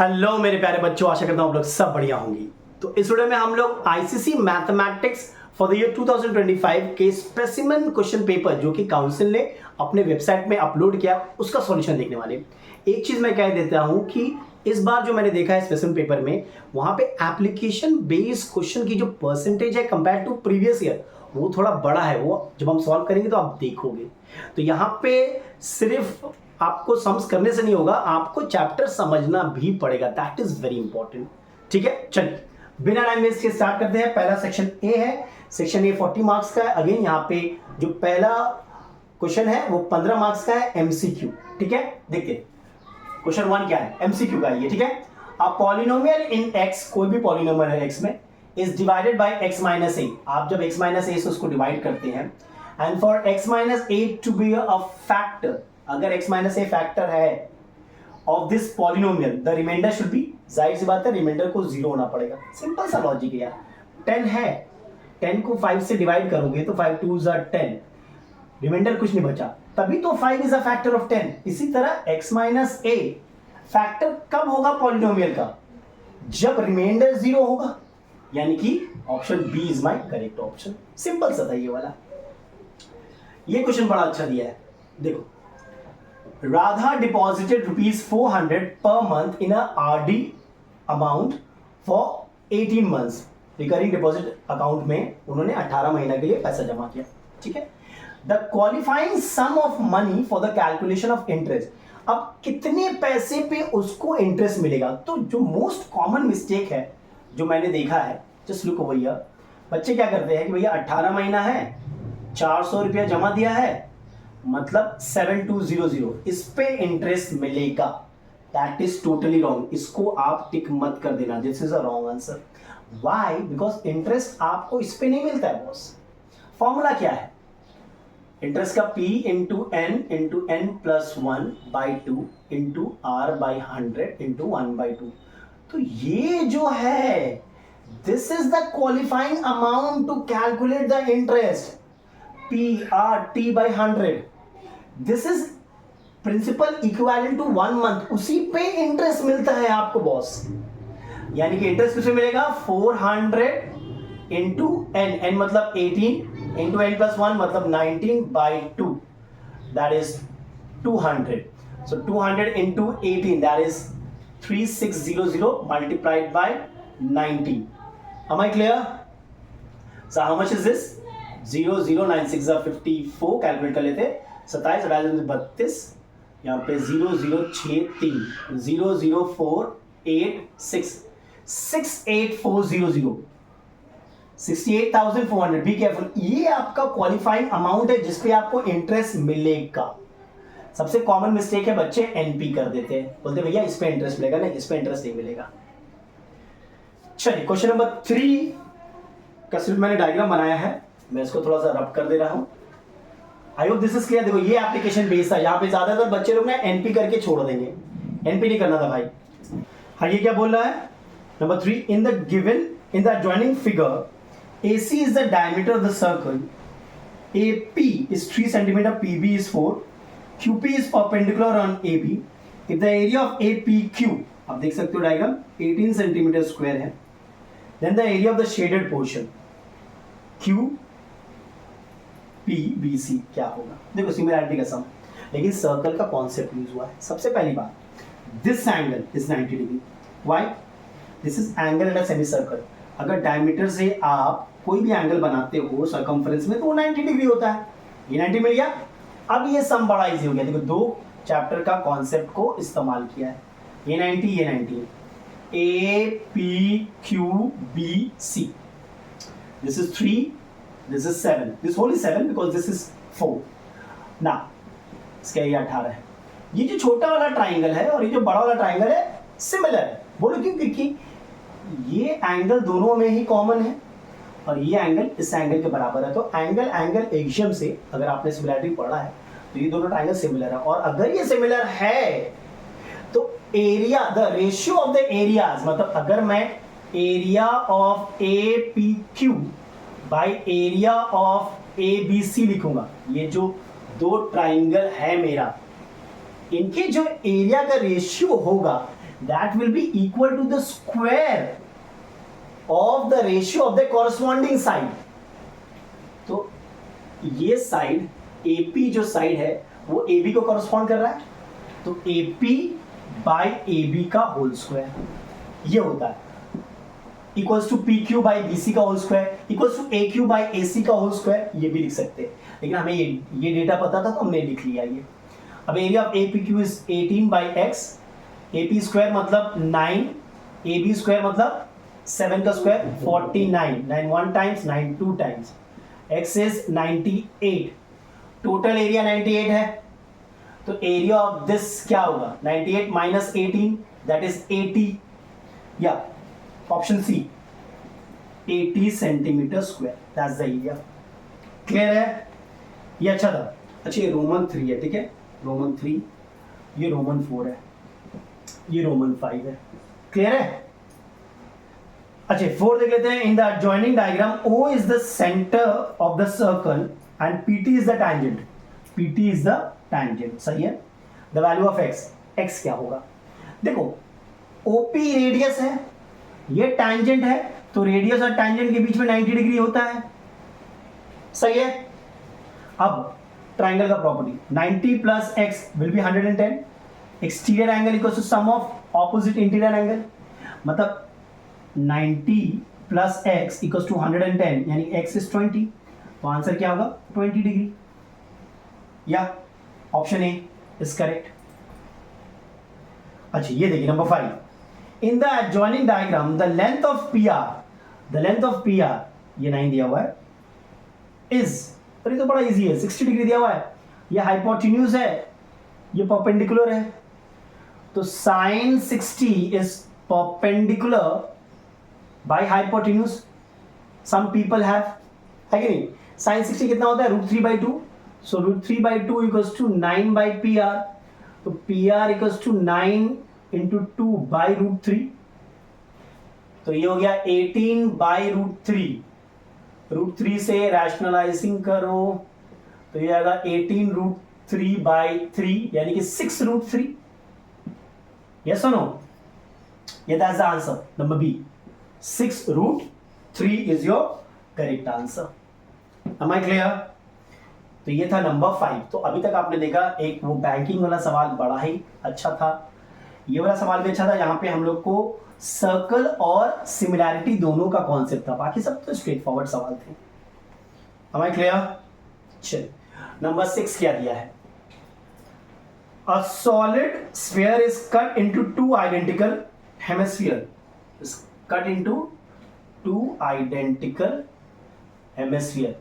Hello मेरे प्यारे बच्चों, आशा करता हूँ आप लोग सब बढ़िया होंगी। तो इस वीडियो में हम लोग ICC mathematics for the year 2025 के स्पेसिमेन क्वेश्चन पेपर जो कि काउंसिल ने अपने वेबसाइट में अपलोड किया उसका सॉल्यूशन देखने वाले। एक चीज मैं कह देता हूं कि इस बार जो मैंने देखा है स्पेसिमेन पेपर में, वहां पे एप्लीकेशन बेस्ड क्वेश्चन की जो परसेंटेज है कंपेयर टू प्रीवियस ईयर वो थोड़ा बड़ा है। वो जब हम सॉल्व करेंगे तो आप देखोगे। तो यहाँ पे सिर्फ आपको सम्स करने से नहीं होगा, आपको चैप्टर समझना भी पड़ेगा। That is very important. ठीक है, चलिए बिना टाइम वेस्ट के स्टार्ट करते हैं। पहला सेक्शन ए है। सेक्शन ए 40 मार्क्स का है। अगेन यहाँ पे जो पहला क्वेश्चन है वो 15 मार्क्स का है, एमसीक्यू। ठीक है, देखते हैं क्वेश्चन 1 क्या है, एमसीक्यू का ये। ठीक है, अ पॉलिनोमियल इन एक्स, कोई भी पॉलिनोमियल है एक्स में, is divided by x minus a. आप जब एक्स माइनस ए से उसको डिवाइड करते हैं, and for X minus A to be a factor, अगर x माइनस ए फैक्टर है of this polynomial, the remainder should be, जाहिर सी बात है रिमाइंडर को 0 होना पड़ेगा। सिंपल सा लॉजिक है यार। 10 है, 10 को 5 से डिवाइड करोगे तो 5 2s are 10, रिमाइंडर कुछ नहीं बचा, तभी तो 5 इज अ फैक्टर ऑफ 10। इसी तरह x माइनस ए फैक्टर कब होगा पॉलिनोमियल का, जब रिमाइंडर 0 होगा, यानी कि option B is my correct option. Simple सा था ये वाला। ये क्वेश्चन बड़ा अच्छा दिया है, देखो। Radha deposited rupees 400 per month in a RD amount for 18 months. Recurring deposit account में उन्होंने 18 महीना के लिए पैसा जमा किया। ठीक है, The qualifying sum of money for the calculation of interest. अब कितने पैसे पे उसको इंटरेस्ट मिलेगा? तो जो मोस्ट कॉमन मिस्टेक है जो मैंने देखा है, जस्ट लुक ओवर हियर, बच्चे क्या करते हैं कि भैया 18 महीना है, 400 रुपया जमा दिया है, मतलब 7200, इस पे इंटरेस्ट मिलेगा। That is totally wrong. इसको आप टिक मत कर देना, this is a wrong answer. Why? Because interest आपको इस पे नहीं मिलता है बॉस। फॉर्मूला क्या है इंटरेस्ट का? P into n plus 1/2 into R by 100 into 1/2। तो ये जो है, this is the qualifying amount to calculate the interest. PRT by 100, this is principal equivalent to 1 month, उसी पे इंटरेस्ट मिलता है आपको बॉस। यानी कि इंटरेस्ट किसमें मिलेगा? 400 इंटू n मतलब 18 इंटू n प्लस 1 मतलब 19/2, that is 200। So 200 into 18, that is 3600 multiplied by 90। Am I clear? So how much is this? 0096 54, calculate कर लेते। 27 32, यहाँ पे 0063 00486 68400 68,400। बी केयरफुल, ये आपका क्वालिफाइंग अमाउंट है जिसपे आपको इंटरेस्ट मिलेगा। सबसे कॉमन मिस्टेक है, बच्चे एनपी कर देते हैं, बोलते भैया इस पे इंटरेस्ट मिलेगा, नहीं इस पे इंटरेस्ट नहीं मिलेगा। चलिए क्वेश्चन नंबर 3 का सिर्फ मैंने डायग्राम बनाया है, मैं इसको थोड़ा सा रब कर दे रहा हूं। I hope this is clear. देखो ये एप्लीकेशन बेस्ड है, यहाँ पे ज्यादातर बच्चे लोग ना एनपी करके छोड़ देंगे। एनपी नहीं करना था भाई। हाँ, ये क्या बोल रहा है? Number 3, in the given in the adjoining figure, AC is the diameter of the circle, AP is 3 cm, PB is 4, QP is perpendicular on AB. If the area of APQ, आप देख सकते हो डायग्राम, 18 सेंटीमीटर स्क्वायर है, then the area of the shaded portion QPBC क्या होगा? देखो similarity का सम, लेकिन सर्कल का कॉन्सेप्ट यूज हुआ है। सबसे पहली बात, this angle is 90 degree. Why? This is angle at a semi circle. अगर डायमीटर से आप कोई भी एंगल बनाते हो सर्कमफ्रेंस में तो वो 90 डिग्री होता है। ये 90 मिल गया। अब ये सम बड़ा इजी हो गया। देखो 2 चैप्टर का कॉन्सेप्ट को इस्तेमाल किया है। ये 90, ये 90, APQBC, this is 3, this is 7, this whole is 7 because this is 4. now इसका ये 18 है। ये जो छोटा वाला ट्राइंगल है और ये जो बड़ा वाला ट्राइंगल है सिमिलर है। बोलो क्यों? क्योंकि ये एंगल दोनों में ही कॉमन है और ये एंगल इस एंगल के बराबर है। तो एंगल एक्सियम से अगर आपने सिमिलरिटी पढ़ा है तो ये दोनों ट्राइंगल सिमिलर है। और अगर ये सिमिलर है तो area, the ratio of the areas, मतलब अगर मैं area of APQ by area of ABC लिखूंगा, ये जो 2 ट्राइंगल है मेरा, इनके जो एरिया का रेशियो होगा that will be equal to the square of the ratio of the corresponding side. तो ये साइड AP जो साइड है वो AB को correspond कर रहा है, तो AP by AB का होल स्क्वायर ये होता है equals to PQ by BC का whole square equals to AQ by AC का होल स्क्वायर, ये भी लिख सकते हैं, लेकिन हमें ये डेटा पता था तो हमने लिख लिया ये। अब area of APQ is 18 by x, AP square मतलब 9, AB स्क्वायर मतलब 7 का square 49, 9 1 times 9 2 times, x is 98, total area 98 है, तो एरिया ऑफ दिस क्या होगा 98 माइनस 18 दैट इज 80, या option C 80 centimetre square that's the area. Clear है? ये अच्छा था। अच्छा ये रोमन 3 है, ठीक है, रोमन 3, ये रोमन 4 है, ये रोमन 5 है। क्लियर है? अच्छा 4 देख लेते हैं। In the adjoining diagram O is the centre of the circle and PT is the tangent, PT is the tangent, सही है। द वैल्यू ऑफ x क्या होगा? देखो OP रेडियस है, ये टैंजेंट है, तो रेडियस और टैंजेंट के बीच में 90 डिग्री होता है, सही है। अब ट्राइंगल का property 90 plus x will be 110, exterior angle equals to sum of opposite interior angle, मतलब 90 प्लस x इक्वल्स टू 110 यानी x इज 20, तो आंसर क्या होगा 20 डिग्री, या ऑप्शन ए इज करेक्ट। अच्छा ये देखिए number 5, in the adjoining diagram the length of PR, ये 9 दिया हुआ है, इज, अरे तो बड़ा इजी है, 60 डिग्री दिया हुआ है, ये हाइपोटेन्यूज है, ये परपेंडिकुलर है, तो sine 60 is perpendicular by hypotenuse, some people have, है कि नहीं। साइन 60 कितना होता है √3/2, so √3/2 equals to 9 by PR, तो PR equals to 9 into 2 by √3, तो ये हो गया 18 by √3, √3 से रैशनलाइजिंग करो तो ये आएगा 18 √3/3 यानी कि 6 √3, यस और नो, ये that's the answer number B, 6 √3 is your correct answer. Am I clear? तो ये था नंबर 5। तो अभी तक आपने देखा एक वो बैंकिंग वाला सवाल बड़ा ही अच्छा था, ये वाला सवाल भी अच्छा था, यहाँ पे हम लोग को सर्कल और सिमिलैरिटी दोनों का कॉन्सेप्ट था, बाकी सब तो स्ट्रेट फॉरवर्ड सवाल थे। Am I clear? चल नंबर 6 क्या दिया है? A solid sphere is cut into two identical hemisphere. Is cut into two identical hemisphere.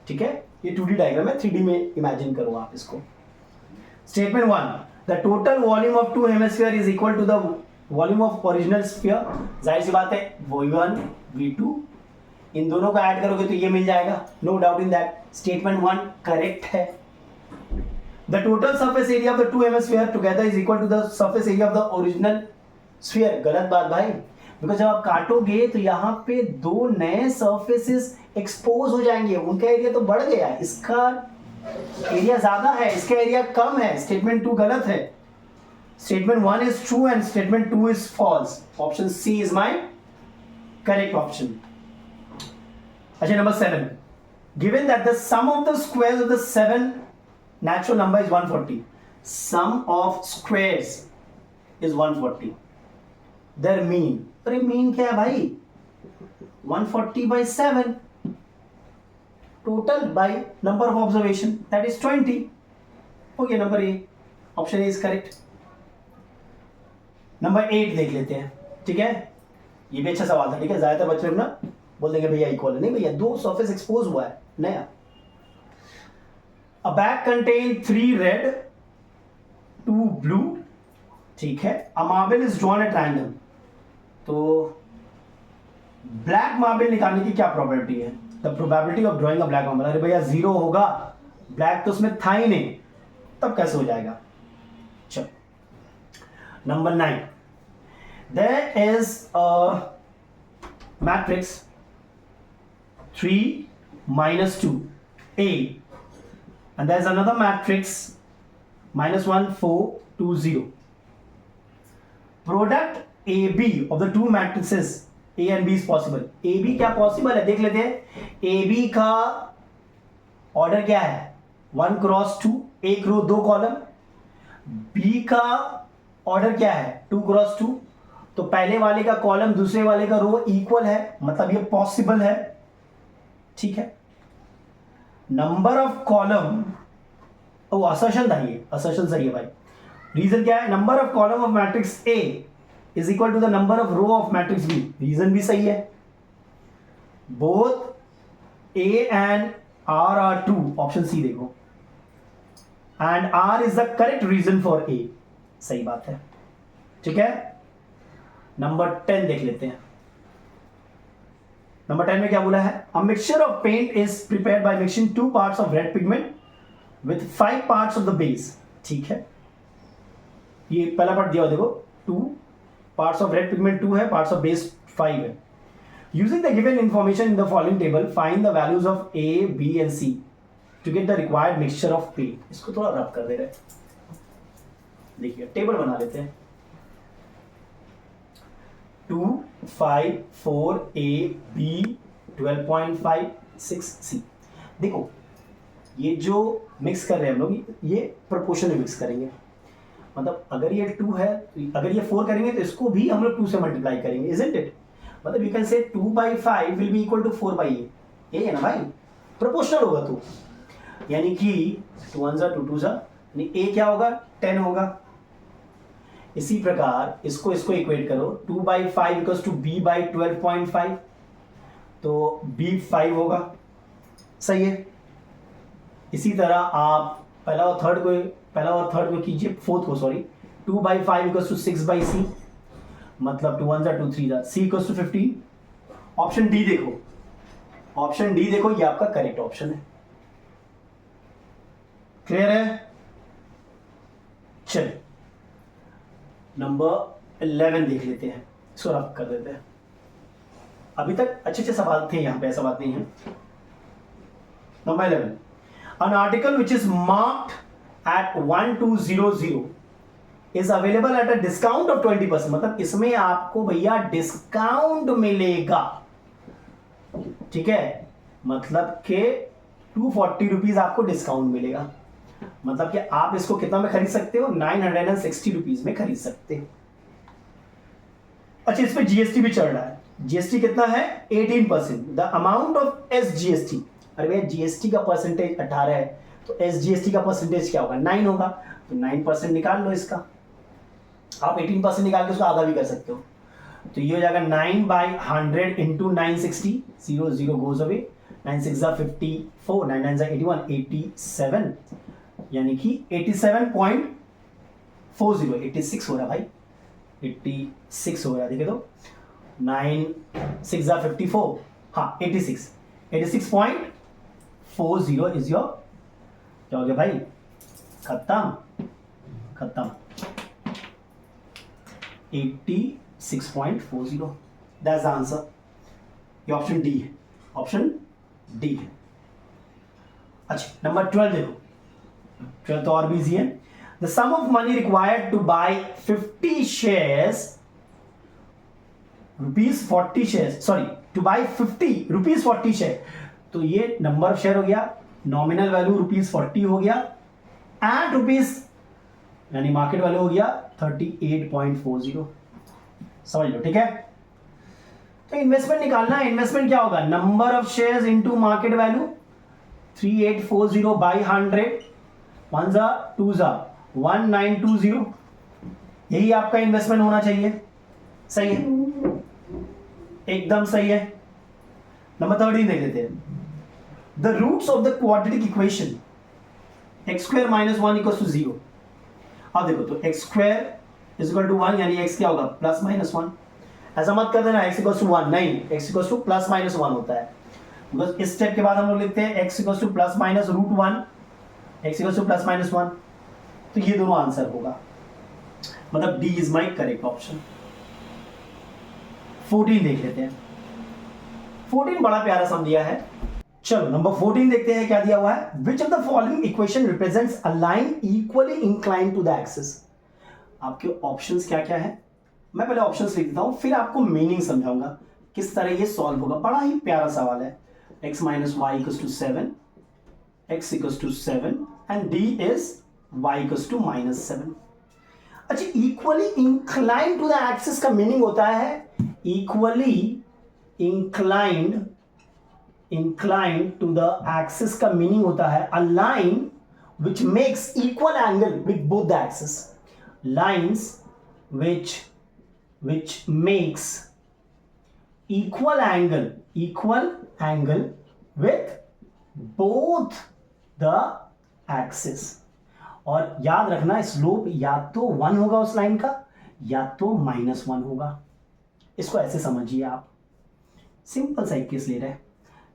ठीक है, ये 2D डायग्राम है, 3D में इमेजिन करो आप इसको। Statement 1, the total volume of two hemisphere is equal to the volume of original sphere। जाहिर सी बात है V1 V2 इन दोनों को ऐड करोगे तो ये मिल जाएगा, no doubt in that. Statement 1 correct है। The total surface area of the two hemisphere together is equal to the surface area of the original sphere. गलत बात भाई, बिकॉज जब आप काटोगे तो यहाँ पे दो नए सरफेसेस एक्सपोज हो जाएंगे, उनका एरिया तो बढ़ गया, इसका एरिया ज्यादा है, इसका एरिया कम है। स्टेटमेंट 2 गलत है। Statement 1 is true and statement 2 is false. Option C is my correct option. अच्छा number 7, given that the sum of the squares of the 7 natural number is 140, sum of squares is 140, their mean, अरे mean क्या है भाई, 140/7 total by number of observation that is 20, हो गया number A, option A is correct. Number 8 देख लेते हैं, ठीक है, ये भी अच्छा सवाल था, ठीक है, ज्यादातर बच्चे ना बोल देंगे भैया इक्वल है, नहीं भैया, दो सरफेस एक्सपोज हुआ है नया। A bag contain 3 red 2 blue, ठीक है, a marble is drawn at random, तो ब्लैक मार्बल निकालने की क्या प्रोबेबिलिटी है? The probability of drawing a black marble, अरे भैया 0 होगा, ब्लैक तो उसमें था ही नहीं, तब कैसे हो जाएगा? चलो number 9, there is a matrix 3 minus 2 A, and there's another matrix -1 4 2 0. Product A B of the two matrices A and B is possible. A B क्या पॉसिबल है देख लेते हैं। ए बी का ऑर्डर क्या है 1 क्रॉस 2, एक रो 2 कॉलम। बी का ऑर्डर क्या है 2 क्रॉस 2, तो पहले वाले का कॉलम दूसरे वाले का रो इक्वल है, मतलब ये पॉसिबल है। ठीक है, नंबर ऑफ कॉलम, ओ असर्शन था ये, असर्शन सही है भाई। रीजन क्या है, number of column of matrix A is equal to the number of row of matrix B. Reason भी सही है। Both A and R are true, option C देखो, and R is the correct reason for A, सही बात है। ठीक है, number 10 देख लेते हैं। नंबर 10 में क्या बोला है, a mixture of paint is prepared by mixing 2 parts of red pigment with 5 parts of the base. ठीक है, ये पहला पार्ट दिया हुआ देखो, 2 पार्ट्स ऑफ रेड पिगमेंट 2 है, पार्ट्स ऑफ बेस 5 है। Using the given information in the following table find the values of A B and C to get the required mixture of paint. इसको थोड़ा रब कर दे रहे, देखिए टेबल बना लेते हैं। 2 5 4 ए बी 12.5 6 सी। देखो ये जो मिक्स कर रहे हैं हम लोग, ये प्रोपोर्शन में मिक्स करेंगे। मतलब अगर ये 2 है, अगर ये 4 करेंगे तो इसको भी हम लोग 2 से मल्टीप्लाई करेंगे, इजंट इट। मतलब you can say 2/5 will be equal to 4/8, ये है ना भाई, प्रोपोर्शनल होगा तो, यानी कि 2 1 2 2 यानी ए क्या होगा 10 होगा। इसी प्रकार इसको इक्वेट करो, 2/5 इक्वल्स टू b/12.5, तो b 5 होगा, सही है। इसी तरह आप पहला और थर्ड को कीजिए, फोर्थ को सॉरी, 2/5 इक्वल्स टू 6/c, मतलब 2 1 2 3 c equals to 15। Option D देखो, ऑप्शन डी देखो, ये आपका करेक्ट ऑप्शन है। क्लियर है? चलिए नंबर 11 देख लेते हैं, इसको रफ कर देते हैं। अभी तक अच्छे सवाल थे यहां पे, ऐसा बात नहीं है। Number 11, an article which is marked at 1200 is available at a discount of 20%। मतलब इसमें आपको भैया डिस्काउंट मिलेगा। ठीक है, मतलब के 240 रुपीज आपको डिस्काउंट मिलेगा। मतलब कि आप इसको कितना में खरीद सकते हो, 960 रुपीज में खरीद सकते हो। अच्छा, इस पे जीएसटी भी चढ़ रहा है। जीएसटी कितना है 18%। द अमाउंट ऑफ एसजीएसटी, अरे भैया जीएसटी का परसेंटेज 18 है, तो एसजीएसटी का परसेंटेज क्या होगा 9 होगा, तो 9% निकाल लो इसका। आप 18% निकाल के उसको आधा भी कर सकते हो, तो ये हो जाएगा 9/100 इंटू 960, 0 0 गोज अवे, 9 6 54, 9 9 81, 87, यानी कि 87.40, 86 हो रहा भाई, 86 हो रहा, देखिए तो 9 6 54, हाँ 86.40 इज योर, क्या हो गया भाई, खत्म 86.40, दैट्स द आंसर। ये ऑप्शन डी है, ऑप्शन डी है। अच्छा, नंबर 12 देखो, 12 तो और भी इजी है। The sum of money required to buy 50 shares ₹40 share, sorry to buy 50 rupees 40 share, तो ये नंबर ऑफ शेयर हो गया, नॉमिनल वैल्यू ₹40 हो गया, एंड रुपीज यानी मार्केट वैल्यू हो गया 38.40, समझ लो। ठीक है, तो इन्वेस्टमेंट निकालना है। इन्वेस्टमेंट क्या होगा, number of shares into market value, 3840 by 100, 1 जा 2 जा 1920, यही आपका इन्वेस्टमेंट होना चाहिए। सही है, एकदम सही है। नंबर 13 देख लेते हैं। The roots of the quadratic equation x² - 1 = 0। अब देखो, तो x² = 1 यानी x क्या होगा +-1। ऐसा मत कर देना x = 1, नहीं, x = +-1 होता है। बिकॉज इस स्टेप के बाद हम लोग लिखते हैं x = ±√1, x = +-1, तो ये दोनों आंसर होगा, मतलब D is my correct option. 14 देख लेते हैं। 14 बड़ा प्यारा सम दिया है। चलो नंबर 14 देखते हैं क्या दिया हुआ है। Which of the following equation represents a line equally inclined to the axis. आपके ऑप्शंस क्या क्या है, मैं पहले ऑप्शंस लिख देता हूँ, फिर आपको मीनिंग समझाऊंगा किस तरह ये सॉल्व होगा। बड़ा ही प्यारा सवाल है। x minus Y equals to 7, x equals to 7 and d is y equals to minus 7। अच्छा, equally inclined to the axis का मीनिंग होता है इक्वली inclined to the axis का मीनिंग होता है a line which makes equal angle with both the axes. Lines which makes equal angle with both the axes. और याद रखना स्लोप या तो 1 होगा उस लाइन का या तो -1 होगा। इसको ऐसे समझिए आप, सिंपल सा एक केस ले रहे हैं।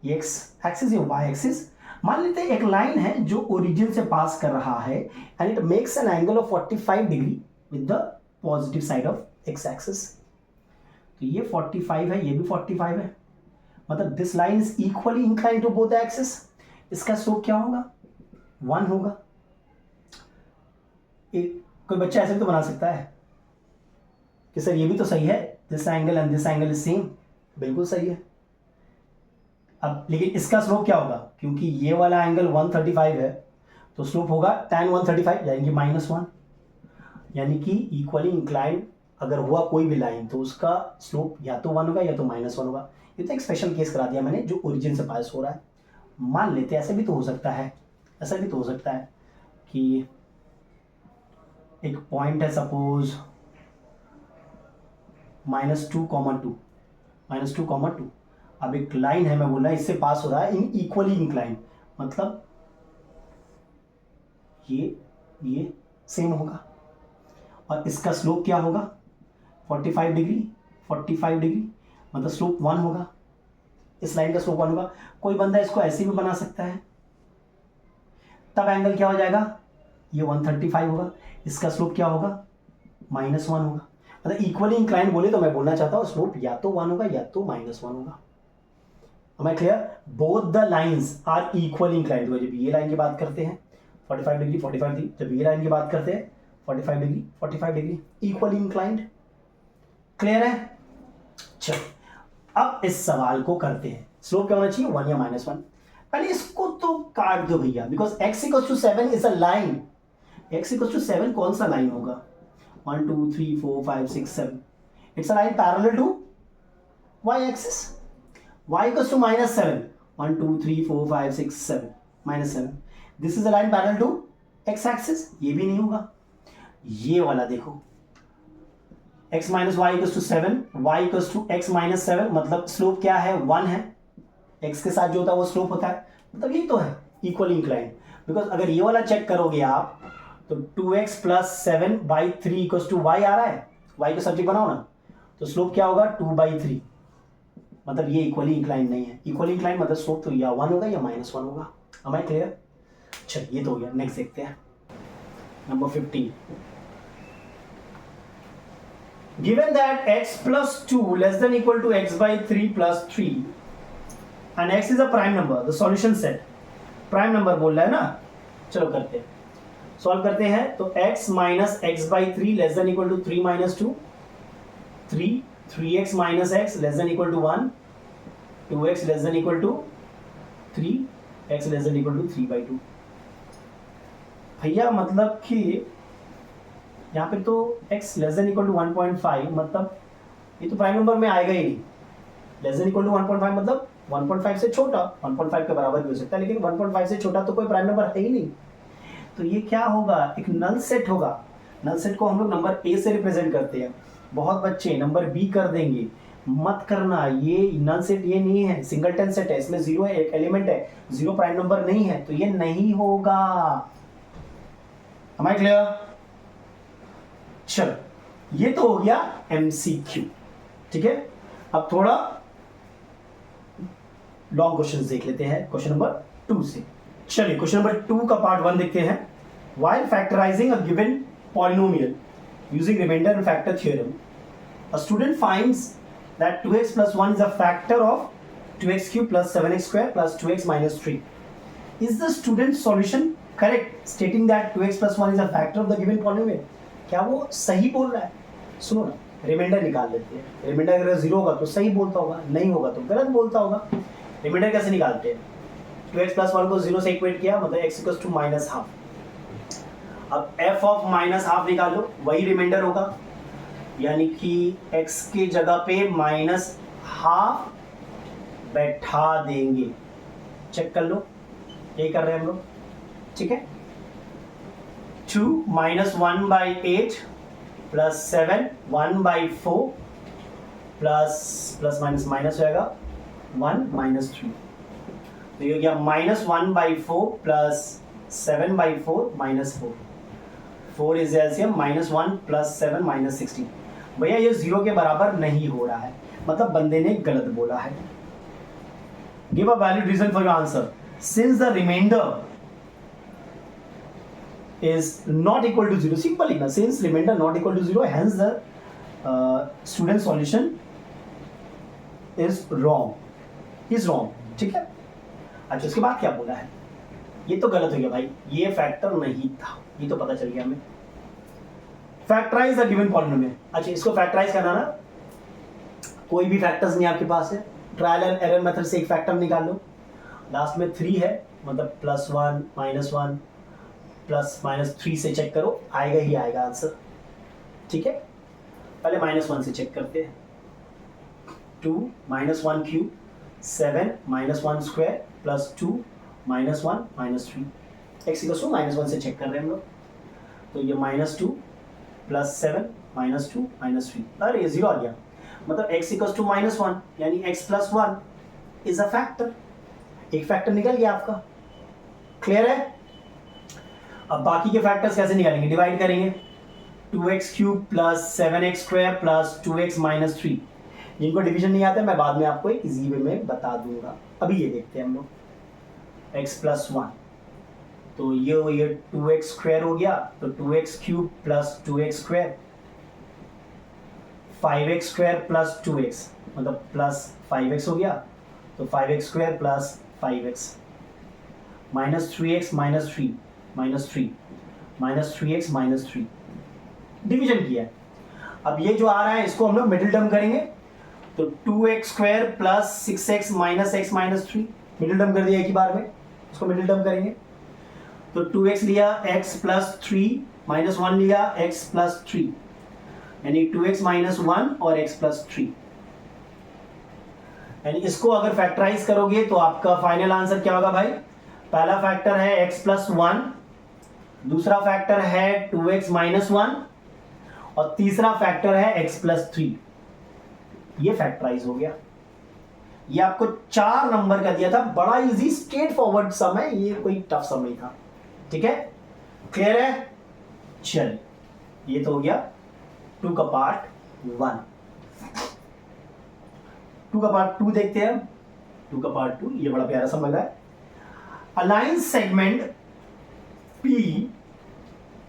ये एक्स एक्सिस या वाई एक्सिस, मान लेते हैं एक लाइन है जो ओरिजिन से पास कर रहा है and it makes an angle of 45 degree with the positive side of x axis. तो ये 45 है, ये भी 45 है, मतलब this line is equally inclined to both axis. इसका स्लोप क्या होगा? 1 होगा। कोई बच्चा ऐसे भी तो बना सकता है कि सर ये भी तो सही है, this angle and this angle is same. बिल्कुल सही है। अब लेकिन इसका स्लोप क्या होगा? क्योंकि ये वाला एंगल 135 है तो स्लोप होगा tan 135 यानी कि -1। यानी कि इक्वली इंक्लाइंड अगर हुआ कोई भी लाइन तो उसका स्लोप या तो 1 होगा या तो -1 होगा। ये तो एक स्पेशल केस करा दिया मैंने जो ओरिजिन से पास हो रहा है। मान लेते ऐसे भी तो हो सकता है, ऐसा भी तो हो सकता है कि एक पॉइंट है सपोज -2,2 अब एक लाइन है, मैं बोल रहा इससे पास हो रहा है इन इक्वली इंक्लाइन, मतलब ये सेम होगा और इसका स्लोप क्या होगा? 45 डिग्री मतलब स्लोप 1 होगा। इस लाइन का स्लोप 1 होगा। कोई बंदा इसको ऐसे भी बना सकता है, तब एंगल क्या हो जाएगा? ये 135 होगा, इसका स्लोप क्या होगा? -1 होगा। मतलब इक्वली इंक्लाइन बोले तो मैं बोलना चाहता हूँ स्लोप या तो 1 होगा या तो -1 होगा। Am I clear? Both the lines are equally inclined। तो जब ये लाइन की बात करते हैं 45 डिग्री 45 डिग्री, जब ये लाइन की बात करते हैं 45 degree 45 degree, equally inclined. Clear है? चलो अब इस सवाल को करते हैं। स्लोप क्या होना चाहिए? 1 या -1। पहले इसको तो काट दो भैया, because x equals to 7 is a line. x equals to 7 कौन सा लाइन होगा? 1 2 3 4 5 6 7। It's a line parallel to y axis. y equals to -7, 1 2 3 4 5 6 7, -7। This is a line parallel to x axis. ये भी नहीं होगा। ये वाला देखो, x minus Y equals to 7, y equals to x minus 7, मतलब स्लोप क्या है? 1 है। x के साथ जो होता है वो स्लोप होता है, मतलब ये तो है इक्वली इंक्लाइंड। बिकॉज अगर ये वाला चेक करोगे आप तो 2x plus 7/3 equals to y आ रहा है। y को सब्जेक्ट बनाओ ना, तो स्लोप क्या होगा? 2/3, मतलब ये इक्वली इंक्लाइंड नहीं है। इक्वली इंक्लाइंड मतलब स्लोप तो या 1 होगा या -1 होगा। Am I clear? चल ये तो हो गया। नेक्स्ट देखते हैं number 15। Given that x plus 2 less than equal to x/3 plus 3 and x is a prime number, the solution set prime number बोल रहा है ना। चलो करते हैं, सॉल्व करते हैं। तो x minus x/3 less than equal to 3 minus 2, 3x minus x less than equal to 1, 2x less than equal to 3, x less than equal to 3/2। भैया मतलब कि यहाँ पे तो x less than equal to 1.5, मतलब ये तो प्राइम नंबर में आएगा ही नहीं। less than equal to 1.5 मतलब 1.5 से छोटा, 1.5 के बराबर भी हो सकता है, लेकिन 1.5 से छोटा तो कोई प्राइम नंबर है ही नहीं। तो ये क्या होगा? एक नल सेट होगा। नल सेट को हम लोग नंबर a से रिप्रेजेंट करते हैं। बहुत बच्चे नंबर बी कर देंगे, मत करना। ये नल सेट ये नहीं है, सिंगलटन सेट है, इसमें 0 है, एक एलिमेंट है, 0 प्राइम नंबर नहीं है, तो ये नहीं होगा। Am I clear? चलो ये तो हो गया MCQ, ठीक है। अब थोड़ा लॉन्ग क्वेश्चंस देख लेते हैं क्वेश्चन नंबर 2 से। चलिए क्वेश्चन नंबर 2 का पार्ट 1 देखते हैं। While factorizing a given polynomial using remainder and factor theorem, a student finds that 2x plus 1 is a factor of 2x cube plus 7x square plus 2x minus 3. Is the student's solution correct stating that 2x plus 1 is a factor of the given polynomial? क्या वो सही बोल रहा है? सुनो ना, reminder निकाल लेते हैं। रिमाइंडर अगर 0 होगा तो सही बोलता होगा, नहीं होगा तो गलत बोलता होगा। रिमाइंडर कैसे निकालते हैं? 2x + 1 को 0 से इक्वेट किया, मतलब x = -½ अब f ऑफ -½ निकाल लो, वही रिमाइंडर होगा, यानी कि x की जगह पे -½ बैठा देंगे। चेक कर लो, यही कर रहे हैं हम लोग, ठीक है। 2 -1/8 + 7 1/4 प्लस माइनस माइनस हो जाएगा 1 - 3, तो ये हो गया -1/4 + 7/4 -4, 4 इज एलसीएम -1 + 7 -16। भैया ये 0 के बराबर नहीं हो रहा है, मतलब बंदे ने गलत बोला है। Give a valid reason for your answer. Since the remainder is not equal to 0, simple लिखना, since remainder not equal to 0, hence the student solution is wrong, is wrong, ठीक है। अच्छा, उसके बाद क्या बोला है? ये तो गलत हो गया भाई, ये फैक्टर नहीं था, ये तो पता चल गया हमें। Factorise the given polynomial. अच्छा, इसको फैक्टराइज करना ना, कोई भी फैक्टर्स नहीं आपके पास है, ट्रायल एंड एरर मेथड से एक फैक्टर निकाल लो। लास्ट में 3 है, मतलब +1 -1 +-3 से चेक करो, आएगा ही आएगा आंसर, ठीक है। पहले -1 से चेक करते हैं। 2 -1 क्यूब 7 -1 स्क्वायर +2 -1 -3, x = -1 से चेक कर रहे हैं हम लोग, तो ये -2 + 7 -2 -3, अरे 0 आ गया, मतलब x = -1, यानी x + 1 इज अ फैक्टर, एक फैक्टर निकल गया आपका। क्लियर है? अब बाकी के फैक्टर्स कैसे निकालेंगे? डिवाइड करेंगे, 2x³ + 7x² + 2x - 3। जिनको डिवीजन नहीं आता है मैं बाद में आपको एक इजी वे में बता दूंगा, अभी ये देखते हैं हम लोग। x + 1, तो ये 2x² हो गया, तो 2x³ + 2x², 5x² + 2x, मतलब +5x हो गया, तो 5x² + 5x, -3x - 3 -3 -3x - 3, division किया है। अब ये जो आ रहा है इसको हम लोग मिडिल टर्म करेंगे, तो 2x² + 6x - x - 3, middle term कर दिया एक ही बार में, इसको मिडिल टर्म करेंगे, तो 2x लिया, x + 3 -1 लिया, x + 3, यानी 2x - 1 और x + 3, यानी इसको अगर फैक्टराइज करोगे तो आपका फाइनल आंसर क्या होगा भाई? पहला फैक्टर है x + 1, दूसरा फैक्टर है 2x - 1 और तीसरा फैक्टर है x + 3। ये फैक्टराइज हो गया। ये आपको 4 नंबर का दिया था, बड़ा इजी स्ट्रेट फॉरवर्ड सम है, ये कोई टफ सम नहीं था, ठीक है। क्लियर है? चलिए, ये तो हो गया 2 का पार्ट 1। 2 का पार्ट 2 देखते हैं। 2 का पार्ट 2 ये बड़ा प्यारा सम लगा है। Align segment P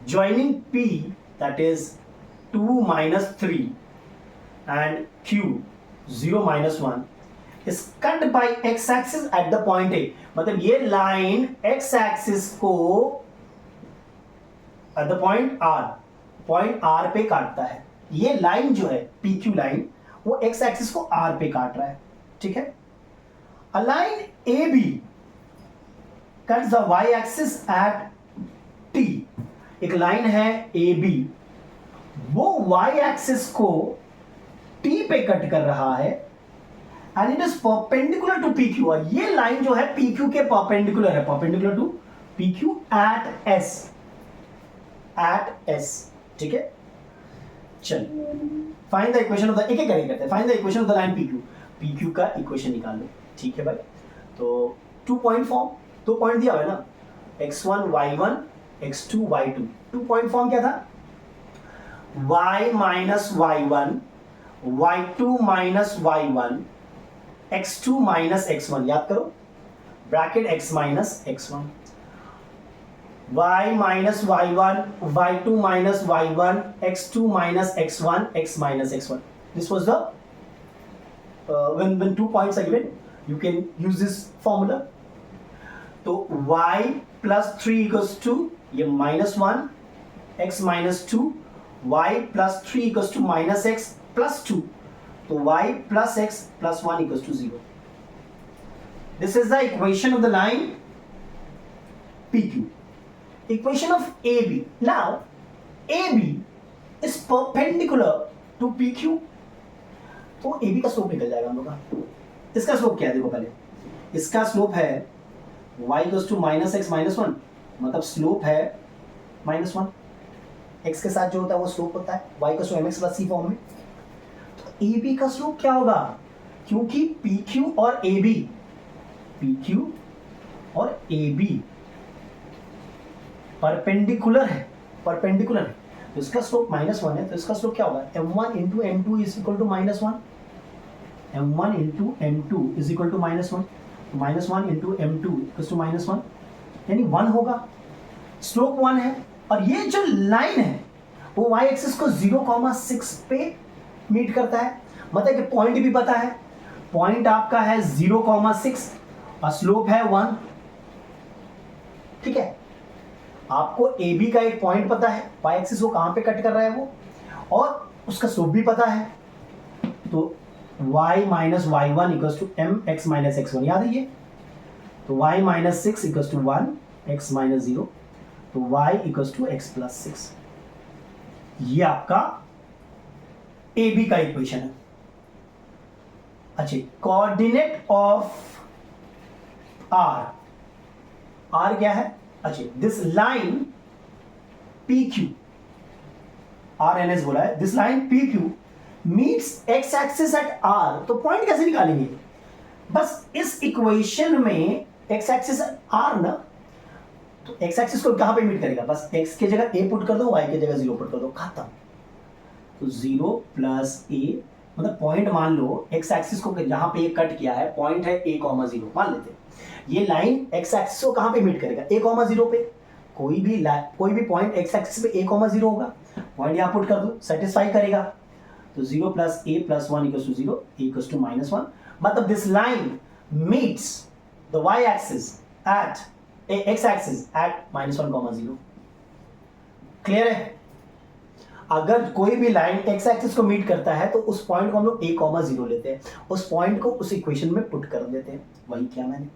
joining P, that is 2 - 3 and Q 0 - 1 is cut by x axis at the point A, मतलब ये लाइन x axis को at the point R पे काटता है। ये लाइन जो है PQ लाइन, वो x axis को R पे काट रहा है, ठीक है। A line AB cuts the y axis at T, एक लाइन है AB, वो y एक्सिस को T पे कट कर रहा है, and it is perpendicular to PQ, और ये लाइन जो है PQ के परपेंडिकुलर है, perpendicular to PQ at S, ठीक है। चलिए, find the equation of the, एक एक करके करते हैं। Find the equation of the line PQ का इक्वेशन निकाल लो, ठीक है भाई। तो 2 पॉइंट फॉर्म, 2 पॉइंट दिया हुआ है ना, x1 y1 x2 y2, 2 point form क्या था? y - y1 y2 - y1 x2 - x1, याद करो, bracket x - x1, y - y1 y2 - y1 x2 - x1 x - x1. This was the when 2 points are given, you can use this formula. तो y + 3 = ये -1 x - 2, y + 3 = -x plus 2, तो y plus x plus 1 equals to 0. This is the equation of the line PQ. Equation of AB. Now AB is perpendicular to PQ. तो AB का slope निकल जाएगा हम लोग का. इसका स्लोप क्या है देखो पहले. इसका स्लोप है y equals to minus x minus 1, मतलब स्लोप है माइनस 1. x के साथ जो होता है वो स्लोप होता है y equals to mx plus c form में. तो AB का स्लोप क्या होगा, क्योंकि PQ और AB परपेंडिकुलर है, तो इसका स्लोप -1 है, तो इसका स्लोप क्या होगा, m1 into m2 is equal to -1. m1 into m2 is equal to -1, -1 into m2 equal to -1, यानी 1 होगा. स्लोप 1 है, और ये जो लाइन है वो y एक्सिस को 0,6 पे मीट करता है. मतलब कि पॉइंट भी पता है, पॉइंट आपका है 0,6 और स्लोप है 1. ठीक है, आपको AB का एक पॉइंट पता है, y एक्सिस वो कहां पे कट कर रहा है वो, और उसका स्लोप भी पता है. तो y minus y1 equals to mx minus x1, याद है ये. तो y minus 6 equals to 1, x minus 0, तो y equals to x plus 6. ये आपका AB का इक्वेशन है. अच्छा, कोऑर्डिनेट ऑफ R क्या है. अच्छा, दिस लाइन PQ, RNS बोला है, this line PQ meets x axis eight R. तो पॉइंट कैसे निकालेंगे, बस इस इक्वेशन में x एक्सिस R ना, तो x एक्सिस को कहां पे मीट करेगा, बस x की जगह a पुट कर दो, y की जगह 0 पुट कर दो, खत्म. तो 0 प्लस a, मतलब पॉइंट मान लो x एक्सिस को जहां पे कट किया है, पॉइंट है a, 0 मान लेते हैं. ये लाइन x एक्सिस को कहां पे मीट करेगा, a, 0 पे. कोई भी पॉइंट x एक्सिस पे a, 0 होगा, पॉइंट यहां पुट कर दो, सेटिस्फाई करेगा. तो 0 plus a plus 1 equals to 0, a equals to -1. मतलब this line meets the y axis at x axis at -1, 0. Clear है. अगर कोई भी लाइन x एक्सिस को मीट करता है तो उस पॉइंट को हम लोग a, 0 लेते हैं, उस पॉइंट को उस इक्वेशन में पुट कर देते हैं. वही किया मैंने.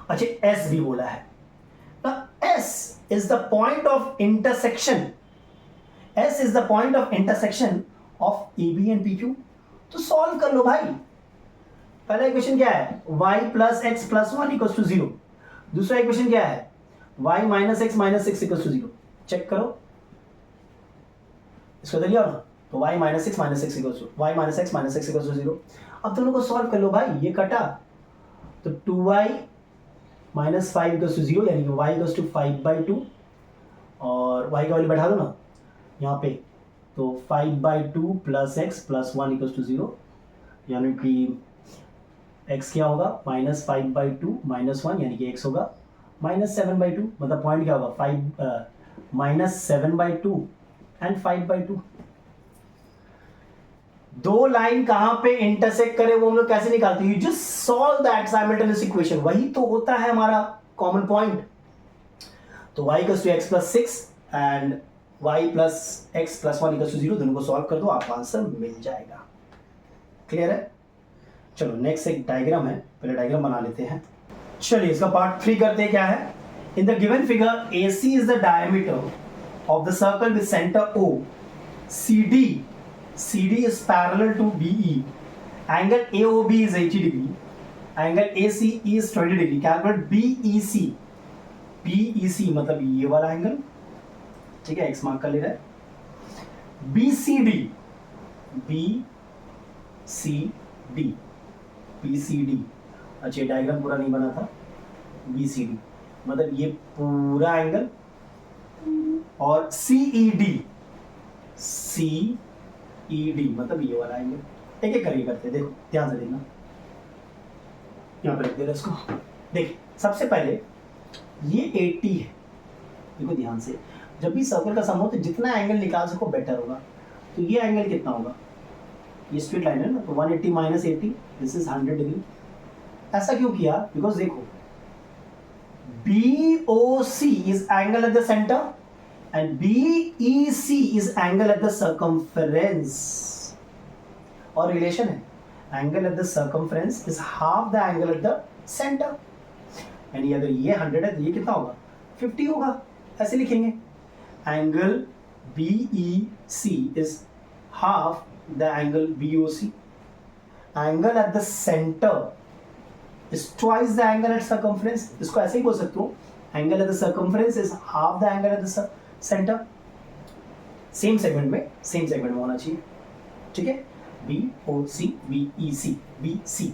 अच्छा, S भी बोला है ना. S is the point of intersection, S is the point of intersection of AB and PQ. तो सॉल्व कर लो भाई. पहला इक्वेशन क्या है, y plus x plus 1 equals to 0. दूसरा इक्वेशन क्या है, y minus x minus 6 equals to 0. Check करो, इसको इधर लिया ना, तो y minus 6 minus 6 equals to y minus x minus 6 equals to 0. अब दोनों को सॉल्व कर लो भाई. ये कटा तो 2y माइनस 5 इक्वल्स टू 0, यानी कि y इक्वल्स टू 5/2, और y का वैल्यू बैठा दो ना यहाँ पे, तो 5/2 plus x plus 1 equals to 0, यानी कि x क्या होगा, -5/2 -1, यानी कि x होगा -7/2. मतलब पॉइंट क्या होगा, -7/2 एंड 5/2. दो लाइन कहां पे इंटरसेक्ट करे वो हम लोग कैसे निकालते हैं, you just solve that simultaneous equation. वही तो होता है हमारा कॉमन पॉइंट. तो y equals to x plus 6 and y plus x plus 1 equals to 0, दोनों को सॉल्व कर दो, आपका आंसर मिल जाएगा. क्लियर है. चलो नेक्स्ट एक डायग्राम है, पहले डायग्राम बना लेते हैं. चलिए इसका पार्ट 3 करते हैं. क्या है, in the given figure AC is the diameter of the circle with center O. CD is parallel to BE. Angle AOB is 80 degree. Angle ACE is 20 degree. Calculate BEC. BEC मतलब ये वाला angle, ठीक है, x mark कर ले रहा है. BCD अच्छा, डायग्राम पूरा नहीं बना था. BCD मतलब ये पूरा एंगल, और CED मतलब ये वाला एंगल. एक एक करके करते हैं, देखो ध्यान से देखना. यहाँ पे रख दे रहा इसको. देखिए सबसे पहले ये 80 है. देखो ध्यान से, जब भी सर्कल का सम हो तो जितना एंगल निकाल सको बेटर होगा. तो ये एंगल कितना होगा, ये स्ट्रेट लाइन है ना, तो 180 माइनस 80, दिस इज 100 डिग्री. ऐसा क्यों किया, बिकॉज देखो BOC is angle at the center and BEC is angle at the circumference. और रिलेशन है, angle at the circumference is half the angle at the centre. यानी अगर ये 100 है तो ये कितना होगा, 50 होगा। ऐसे लिखेंगे, angle BEC is half the angle BOC। Angle at the centre is twice the angle at circumference. इसको ऐसे ही बोल सकते हो, angle at the circumference is half the angle at the centre. Same segment में होना चाहिए, ठीक है। BOC BEC BC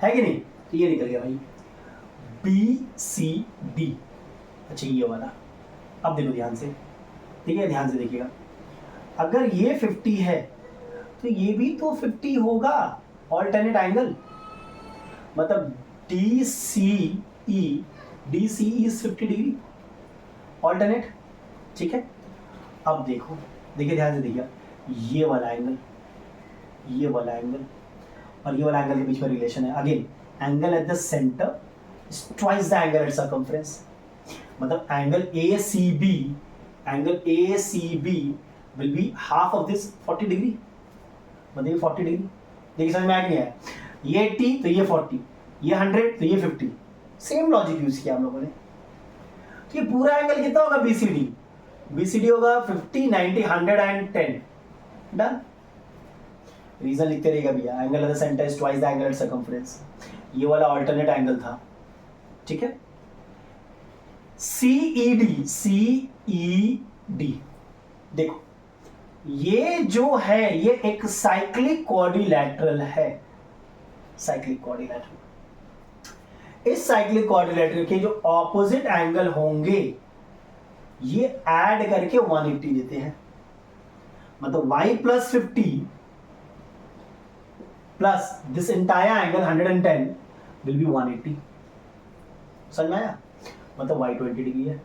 है कि नहीं, तो ये निकल गया भाई BCD। अच्छा ये वाला, अब देखो ध्यान से, ठीक है, ध्यान से देखिएगा, अगर ये 50 है तो ये भी तो 50 होगा, ऑल्टरनेट एंगल, मतलब DCE इज 50 डिग्री ऑल्टरनेट, ठीक है। अब देखो, देखिए ध्यान से देखिए, ये वाला एंगल और ये वाला एंगल के बीच में रिलेशन है। Again angle at the centre is twice the angle at circumference, मतलब angle ACB will be half of this 40 degree, मतलब ये 40 डिग्री। देखिए समझ में आ गया है, ये 80 तो ये 40, ये 100 तो ये 50, सेम लॉजिक यूज किया हम लोगों ने। तो ये पूरा एंगल कितना होगा, BCD होगा 50, 90, 100 एंड 10। डन। रीजन लिखते रहेगा भैया, angle at the centre is twice the angle at circumference, ये वाला अल्टरनेट एंगल था, ठीक है। CED देखो, ये जो है ये एक साइक्लिक क्वाड्रिलैटरल है, साइक्लिक क्वाड्रिलैटरल। इस साइक्लिक क्वाड्रिलैटरल के जो ऑपोजिट एंगल होंगे ये ऐड करके 180 देते हैं, मतलब y plus 50 plus this entire angle 110 will be 180। समझ में आया, मतलब y 20 डिग्री है,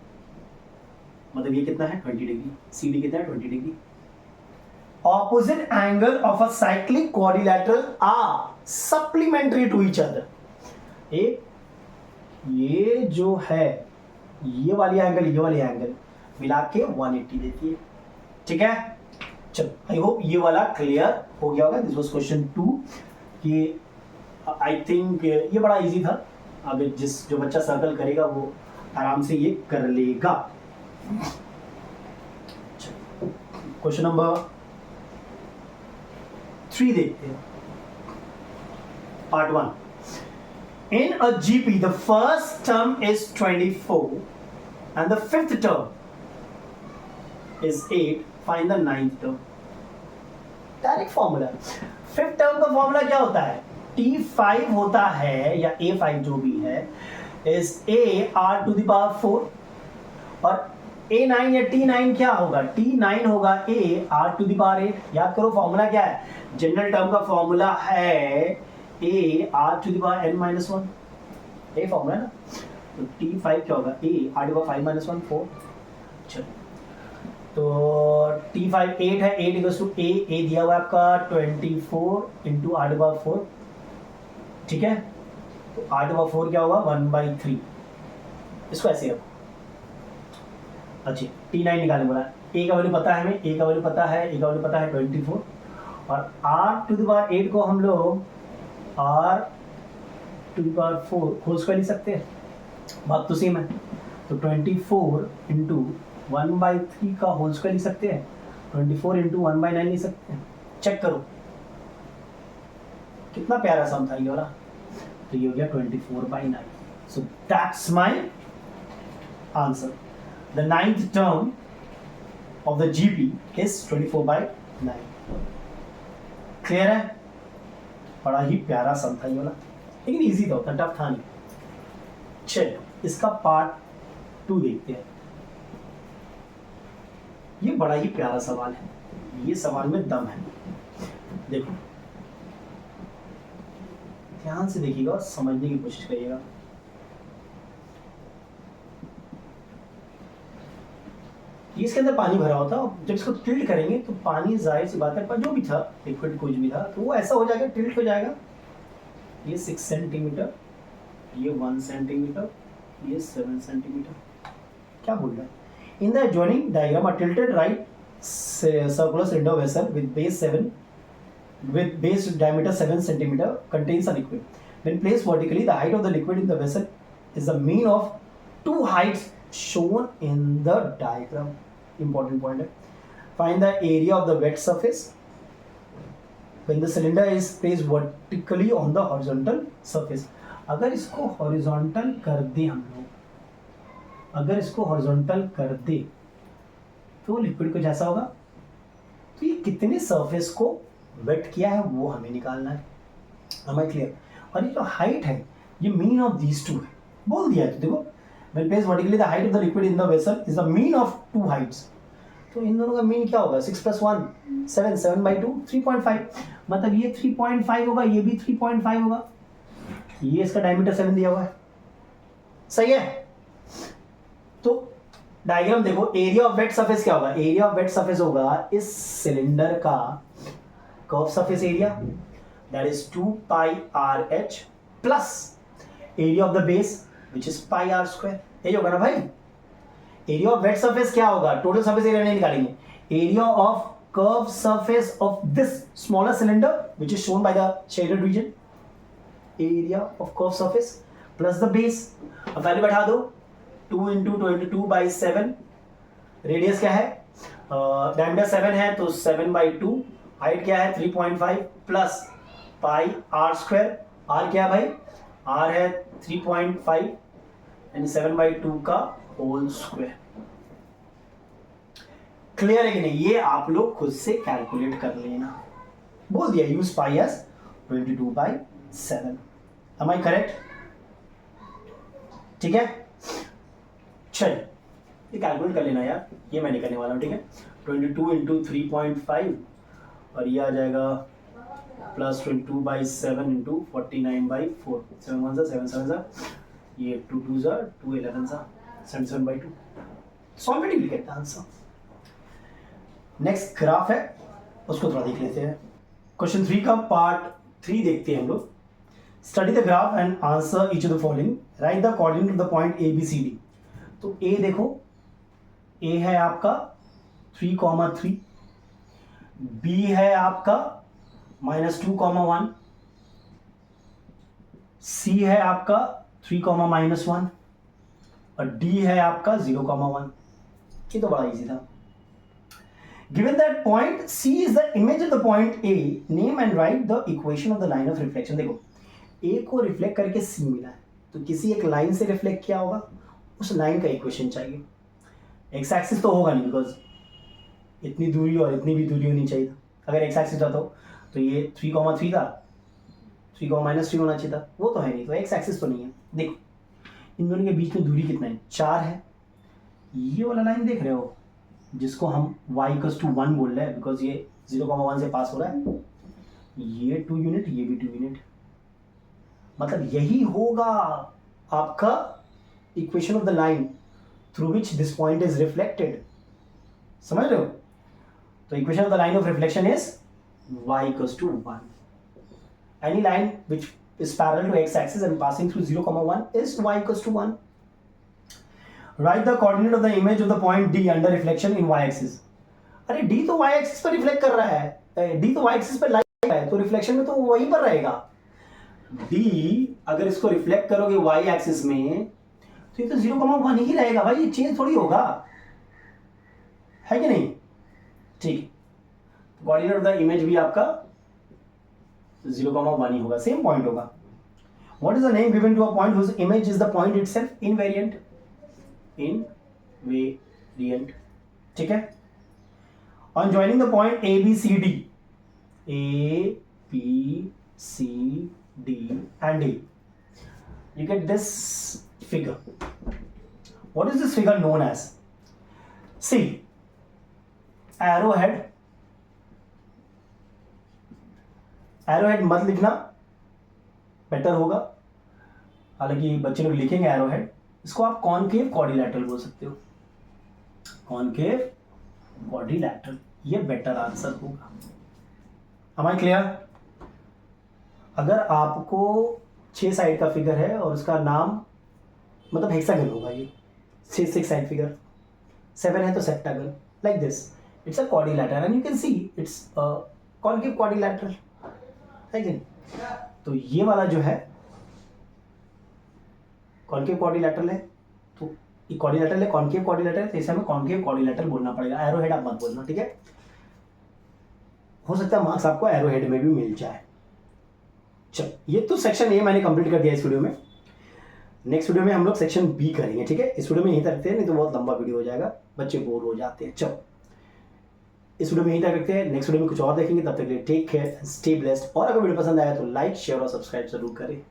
मतलब ये कितना है 20 डिग्री, CD कितना है 20 degree. Opposite angle of a cyclic quadrilateral are supplementary to each other. ये जो है ये वाली एंगल मिला के 180 देती है, ठीक है। चलो आई होप ये वाला क्लियर हो गया होगा। This was question 2। कि आई थिंक ये बड़ा इजी था, अब जो बच्चा सर्कल करेगा वो आराम से ये कर लेगा। क्वेश्चन नंबर 3 देखते हैं, part 1। In a GP, the first term is 24 and the fifth term is 8. Find the ninth term. Direct formula. Fifth term का फॉर्मूला क्या होता है, T5 होता है या A5 जो भी है is AR⁴ और A9 या T9 क्या होगा, T9 होगा AR⁴। याद करो फॉर्मूला क्या है, जनरल टर्म का फॉर्मूला है AR⁻n−1, ये फॉर्मूला है ना। तो T5 क्या होगा, AR⁵ 4। चलो तो T5 8 है, 8 = A दिया हुआ है आपका 24 × R⁴, ठीक है। तो R⁴ क्या होगा 1/3, इसको ऐसे रखो। अच्छा T9 निकालने बोला, A का वैल्यू पता है हमें, A का वैल्यू पता है 24 और R⁴ को हम लोग R⁴ होल स्क्वायर लिख सकते हैं, बात तो सेम है। तो 24 × 1/3 का होल स्क्वायर लिख सकते हैं, 24 × 1/9 लिख सकते हैं। चेक करो कितना प्यारा सम था ये वाला, तो ये हो गया 24/9। So that's my answer. The ninth term of the GP is 24/9। Clear है, बड़ा ही प्यारा सम था ये वाला, लेकिन इजी था, उतना टफ था नहीं। चलो इसका पार्ट 2 देखते हैं। ये बड़ा ही प्यारा सवाल है, ये सवाल में दम है। देखो ध्यान से देखिएगा और समझने की कोशिश करिएगा। इसके अंदर पानी भरा होता है, जब इसको टिल्ट करेंगे तो पानी जाहिर सी बात है, पर जो भी था लिक्विड कुछ भी था तो वो ऐसा हो जाएगा, टिल्ट हो जाएगा। ये 6 सेंटीमीटर, ये 1 सेंटीमीटर, ये 7 सेंटीमीटर। क्या बोल रहा है, in the adjoining diagram a tilted right circular cylinder vessel with base 7 with base diameter 7 centimeter contains a liquid. When placed vertically, the height of the liquid in the vessel is the mean of two heights shown in the diagram. Important point है. Find the area of the wet surface when the cylinder is placed vertically on the horizontal surface. अगर इसको horizontal कर दे हम लोग, अगर इसको horizontal कर दे तो लिक्विड को जैसा होगा, तो ये कितने सरफेस को वेट किया है वो हमें निकालना है. Am I clear? और ये जो हाइट है ये मीन ऑफ दीज टू है, बोल दिया है. तो देखो when placed vertically the height of the liquid in the vessel is the mean of two heights. तो इन दोनों का मीन क्या होगा? 6 + 1 7, 7 by 2 3.5. मतलब ये 3.5 होगा, ये भी 3.5 होगा, ये इसका डायमीटर 7 दिया हुआ है. सही है. तो डायग्राम देखो, एरिया ऑफ वेट सरफेस क्या होगा? एरिया ऑफ वेट सरफेस होगा इस सिलेंडर का curve surface area, that is 2 pi RH plus area of the base which is pi r². यही होगा ना भाई. एरिया ऑफ वेट सरफेस क्या होगा? टोटल सरफेस एरिया नहीं निकालेंगे. Area of curve surface of this smaller cylinder which is shown by the shaded region. Area of curve surface plus the base. अब value बैठा दो. 2 × 22/7. रेडियस क्या है? Diameter 7 है तो 7/2. हाइट क्या है? 3.5 प्लस pi r². r क्या है भाई? r है 3.5 यानी 7/2 का होल स्क्वायर. क्लियर है कि नहीं? ये आप लोग खुद से कैलकुलेट कर लेना. बोल दिया use pi as 22/7. Am I correct? ठीक है. चल ये कैलकुलेट कर लेना यार, ये मैं नहीं करने वाला हूँ. ठीक है. 22 × 3.5 और ये आ जाएगा प्लस 22/7 × 49/4. 7 1 7 7 ये 2 2 2 11 77/2. Already will get the answer. Next graph है, उसको थोड़ा देख लेते हैं. क्वेश्चन 3 का पार्ट 3 देखते हैं हम लोग. Study the graph and answer each of the following. Right the coordinate of the point ABCD. तो A देखो, A है आपका 3,3, B है आपका -2,1, C है आपका 3,-1 और D है आपका 0,1. ये तो बड़ा इजी था. Given that point C is the image of the point A, name and write the equation of the line of reflection. देखो A को रिफ्लेक्ट करके C मिला है, तो किसी एक लाइन से रिफ्लेक्ट किया होगा, उस लाइन का इक्वेशन चाहिए. एक्स एक्सिस तो होगा नहीं, बिकॉज इतनी दूरी और इतनी भी दूरी होनी चाहिए. अगर एक्स एक्सिस था तो ये 3,3 था, 3,-3 होना चाहिए था. वो तो है नहीं, तो एक्स एक्सिस तो नहीं है. देखो इन दोनों के बीच में दूरी कितना है? 4 है. ये वाला लाइन देख रहे हो जिसको हम y = 1 बोल रहे हैं, बिकॉज ये 0,1 से पास हो रहा है. ये 2 यूनिट, ये भी 2 यूनिट. मतलब यही होगा आपका equation of the line through which this point is reflected. समझ रहे हो? तो equation of the line of reflection is y = 1. Any line which is parallel to x-axis and passing through 0,1 is y = 1. Write the coordinate of the image of the point D under reflection in y-axis. अरे D तो y-axis पर reflect कर रहा है, D तो y-axis पर light है, तो रिफ्लेक्शन में तो वहीं पर रहेगा. D अगर इसको रिफ्लेक्ट करोगे y-axis में तो ये तो 0,1 ही रहेगा भाई. ये चेंज थोड़ी होगा, है कि नहीं? ठीक. कोऑर्डिनेट ऑफ द इमेज भी आपका 0,1 ही होगा, सेम पॉइंट होगा. What is the name given to a point whose image is the point itself? Invariant. Invariant. ठीक है. On joining the point ABCD, ABCD and A, you get this figure. What is this figure known as? See, arrowhead. arrowhead मत लिखना, better होगा. हालांकि बच्चे लोग लिखेंगे arrowhead. इसको आप कॉनकेव क्वाड्रिलैटरल बोल सकते हो. कॉनकेव क्वाड्रिलैटरल, ये बेटर आंसर होगा. Am I clear? अगर आपको 6 साइड का फिगर है और उसका नाम मतलब हेक्सागन होगा, ये 6 साइड फिगर. 7 है तो septagon, like this. It's a quadrilateral and you can see it's concave quadrilateral. है कि नहीं? तो ये वाला जो है कॉन्केव क्वाड्रिलेटरल है, तो ये क्वाड्रिलेटरल है, कॉन्केव क्वाड्रिलेटरल, तो इसे हमें कॉन्केव क्वाड्रिलेटरल बोलना पड़ेगा, एरो हेड आप मत बोलना, ठीक है? हो सकता है मार्क्स आपको एरो हेड में भी मिल जाए। चलो, ये तो सेक्शन ए मैंने कंप्लीट कर दिया इस वीडियो में। नेक्स्ट वीडियो में हम लोग सेक्शन बी करेंगे, ठीक है? इस वीडियो में यहीं तक रखते हैं, नहीं तो बहुत लंबा वीडियो हो जाएगा, बच्चे बोर हो जाते हैं। चलो, इस वीडियो में यहीं तक रखते हैं, नेक्स्ट वीडियो में कुछ और देखेंगे। तब तक के लिए टेक केयर, स्टे ब्लेस्ड। और अगर वीडियो पसंद आया तो लाइक, शेयर और सब्सक्राइब जरूर करें।